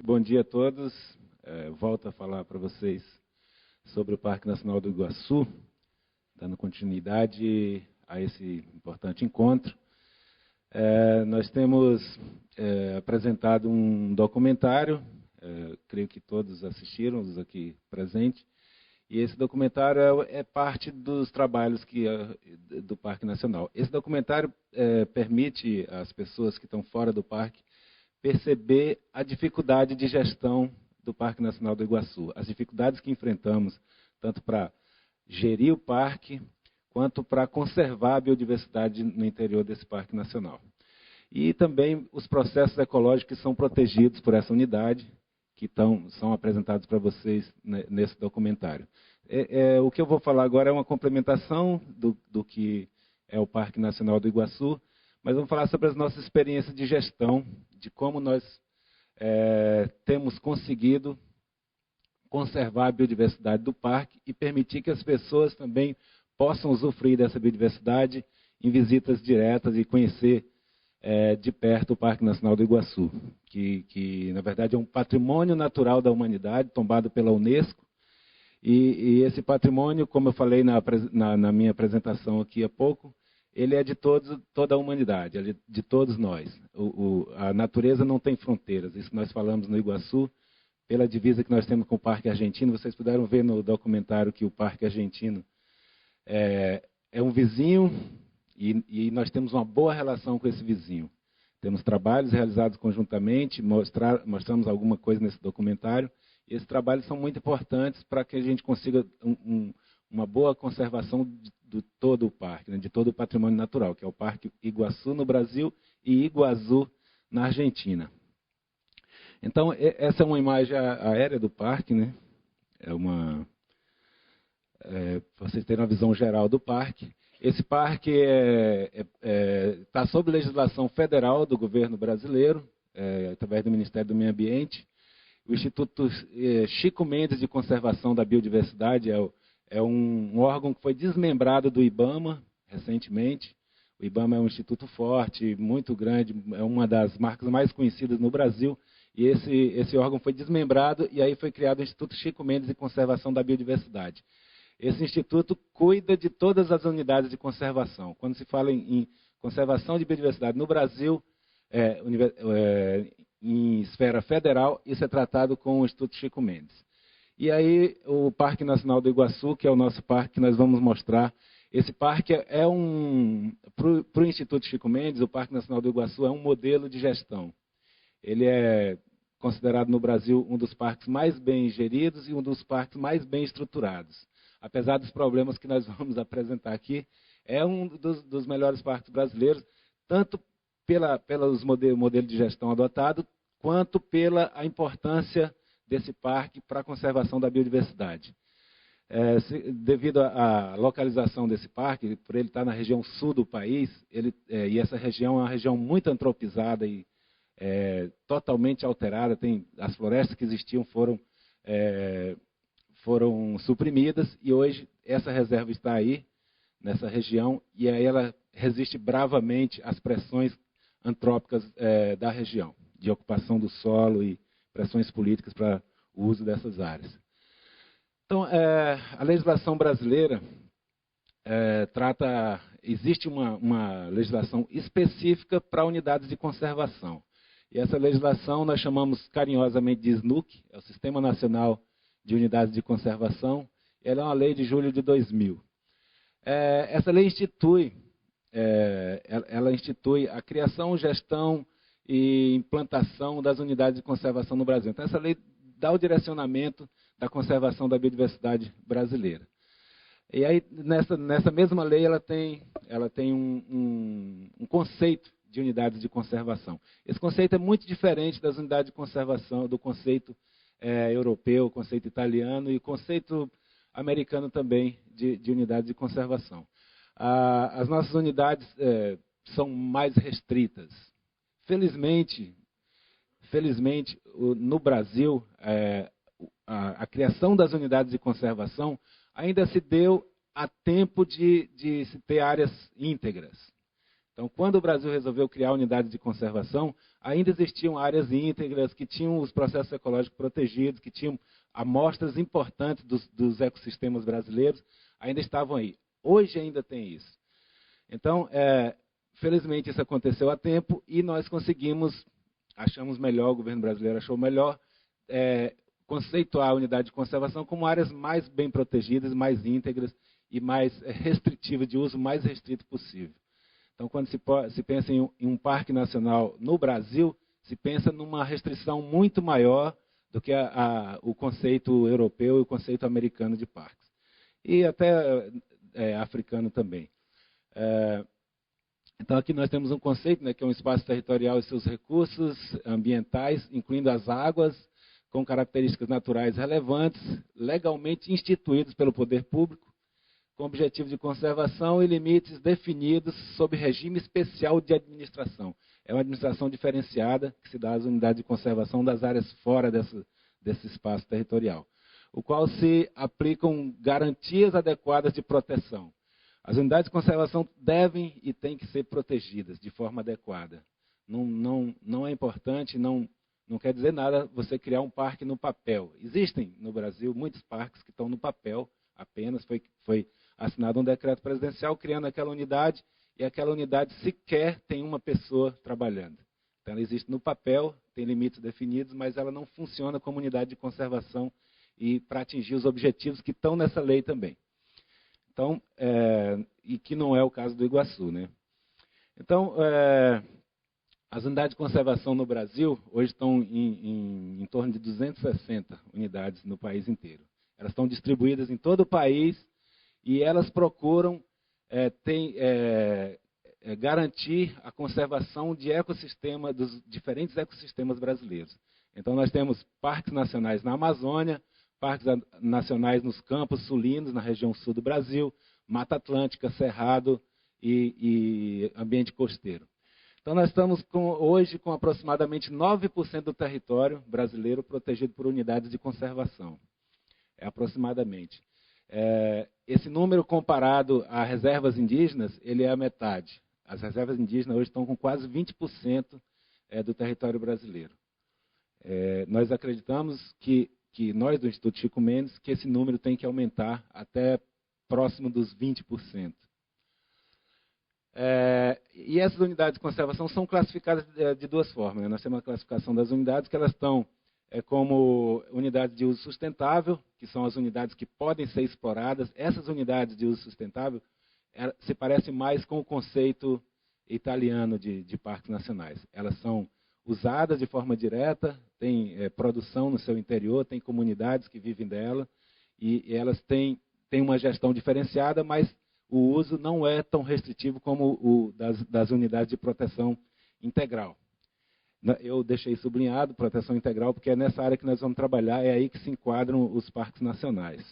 Bom dia a todos. Volto a falar para vocês sobre o Parque Nacional do Iguaçu, dando continuidade a esse importante encontro. Nós temos apresentado um documentário, creio que todos assistiram, os aqui presentes, e esse documentário é parte dos trabalhos do Parque Nacional. Esse documentário permite às pessoas que estão fora do parque perceber a dificuldade de gestão do Parque Nacional do Iguaçu, as dificuldades que enfrentamos, tanto para gerir o parque, quanto para conservar a biodiversidade no interior desse Parque Nacional. E também os processos ecológicos que são protegidos por essa unidade, que são apresentados para vocês nesse documentário. O que eu vou falar agora é uma complementação do que é o Parque Nacional do Iguaçu, mas vamos falar sobre as nossas experiências de gestão, de como nós temos conseguido conservar a biodiversidade do parque e permitir que as pessoas também possam usufruir dessa biodiversidade em visitas diretas e conhecer de perto o Parque Nacional do Iguaçu, que na verdade é um patrimônio natural da humanidade, tombado pela Unesco. E esse patrimônio, como eu falei na minha apresentação aqui há pouco, ele é de toda a humanidade, ele é de todos nós. A natureza não tem fronteiras, isso nós falamos no Iguaçu, pela divisa que nós temos com o Parque Argentino. Vocês puderam ver no documentário que o Parque Argentino é um vizinho e nós temos uma boa relação com esse vizinho. Temos trabalhos realizados conjuntamente, mostramos alguma coisa nesse documentário, e esses trabalhos são muito importantes para que a gente consiga uma boa conservação de todo o parque, de todo o patrimônio natural, que é o Parque Iguaçu no Brasil e Iguaçu na Argentina. Então, essa é uma imagem aérea do parque, né? Para vocês terem uma visão geral do parque. Esse parque está sob legislação federal do governo brasileiro, através do Ministério do Meio Ambiente. O Instituto Chico Mendes de Conservação da Biodiversidade é um órgão que foi desmembrado do IBAMA recentemente. O IBAMA é um instituto forte, muito grande, é uma das marcas mais conhecidas no Brasil. E esse órgão foi desmembrado e aí foi criado o Instituto Chico Mendes de Conservação da Biodiversidade. Esse instituto cuida de todas as unidades de conservação. Quando se fala em conservação de biodiversidade no Brasil, em esfera federal, isso é tratado com o Instituto Chico Mendes. E aí o Parque Nacional do Iguaçu, que é o nosso parque que nós vamos mostrar, esse parque para o Instituto Chico Mendes, o Parque Nacional do Iguaçu é um modelo de gestão. Ele é considerado no Brasil um dos parques mais bem geridos e um dos parques mais bem estruturados. Apesar dos problemas que nós vamos apresentar aqui, é um dos melhores parques brasileiros, tanto pelos modelo de gestão adotado, quanto pela a importância desse parque para a conservação da biodiversidade. Devido à localização desse parque, por ele estar na região sul do país, e essa região é uma região muito antropizada e totalmente alterada, as florestas que existiam foram suprimidas, e hoje essa reserva está aí, nessa região, e aí ela resiste bravamente às pressões antrópicas da região, de ocupação do solo e pressões políticas para o uso dessas áreas. Então, a legislação brasileira existe uma legislação específica para unidades de conservação. E essa legislação nós chamamos carinhosamente de SNUC, é o Sistema Nacional de Unidades de Conservação. Ela é uma lei de julho de 2000. Essa lei institui a criação, gestão e implantação das unidades de conservação no Brasil. Então, essa lei dá o direcionamento da conservação da biodiversidade brasileira. E aí, nessa mesma lei, ela tem um conceito de unidades de conservação. Esse conceito é muito diferente das unidades de conservação, do conceito europeu, o conceito italiano e o conceito americano também de unidades de conservação. As nossas unidades são mais restritas. Felizmente, no Brasil, a criação das unidades de conservação ainda se deu a tempo de se ter áreas íntegras. Então, quando o Brasil resolveu criar unidades de conservação, ainda existiam áreas íntegras, que tinham os processos ecológicos protegidos, que tinham amostras importantes dos ecossistemas brasileiros, ainda estavam aí. Hoje ainda tem isso. Então, felizmente isso aconteceu a tempo e nós conseguimos, achamos melhor, o governo brasileiro achou melhor, conceituar a unidade de conservação como áreas mais bem protegidas, mais íntegras e mais restritivas, de uso mais restrito possível. Então, quando se pensa em um parque nacional no Brasil, se pensa numa restrição muito maior do que o conceito europeu e o conceito americano de parques. E até africano também. Então, aqui nós temos um conceito, né, que é um espaço territorial e seus recursos ambientais, incluindo as águas, com características naturais relevantes, legalmente instituídos pelo poder público, com objetivo de conservação e limites definidos sob regime especial de administração. É uma administração diferenciada que se dá às unidades de conservação das áreas fora desse espaço territorial, o qual se aplicam garantias adequadas de proteção. As unidades de conservação devem e têm que ser protegidas de forma adequada. Não é importante, não quer dizer nada você criar um parque no papel. Existem no Brasil muitos parques que estão no papel apenas, foi assinado um decreto presidencial criando aquela unidade e aquela unidade sequer tem uma pessoa trabalhando. Então ela existe no papel, tem limites definidos, mas ela não funciona como unidade de conservação e para atingir os objetivos que estão nessa lei também. Então, e que não é o caso do Iguaçu, né? Então, as unidades de conservação no Brasil hoje estão em torno de 260 unidades no país inteiro. Elas estão distribuídas em todo o país e elas procuram garantir a conservação de ecossistema, dos diferentes ecossistemas brasileiros. Então, nós temos parques nacionais na Amazônia, parques nacionais nos Campos Sulinos, na região sul do Brasil, Mata Atlântica, Cerrado e ambiente costeiro. Então, nós estamos hoje com aproximadamente 9% do território brasileiro protegido por unidades de conservação. Aproximadamente. Esse número comparado a reservas indígenas, ele é a metade. As reservas indígenas hoje estão com quase 20% do território brasileiro. Nós acreditamos que nós do Instituto Chico Mendes, que esse número tem que aumentar até próximo dos 20%. E essas unidades de conservação são classificadas de duas formas, né? Nós temos a classificação das unidades, que elas estão como unidades de uso sustentável, que são as unidades que podem ser exploradas. Essas unidades de uso sustentável se parecem mais com o conceito italiano de parques nacionais. Elas são usadas de forma direta, tem produção no seu interior, tem comunidades que vivem dela, e elas têm uma gestão diferenciada, mas o uso não é tão restritivo como o das unidades de proteção integral. Eu deixei sublinhado proteção integral, porque é nessa área que nós vamos trabalhar, é aí que se enquadram os parques nacionais.